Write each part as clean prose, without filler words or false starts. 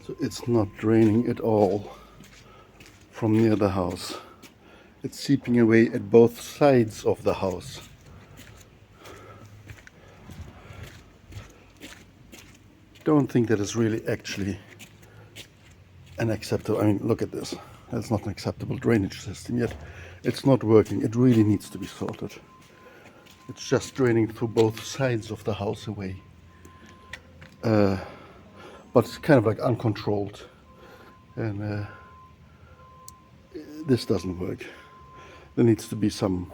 So it's not draining at all from near the house. It's seeping away at both sides of the house. Don't think that is really actually an acceptable, I mean, look at this. That's not an acceptable drainage system yet. It's not working. It really needs to be sorted. It's just draining through both sides of the house away. But it's kind of like uncontrolled. And this doesn't work. There needs to be some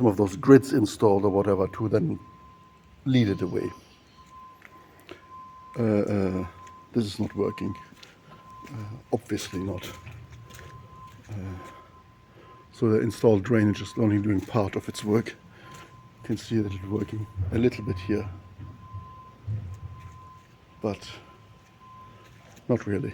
of those grids installed or whatever to then lead it away. This is not working. Obviously not. So the installed drainage is only doing part of its work. You can see that it's working a little bit here, but not really.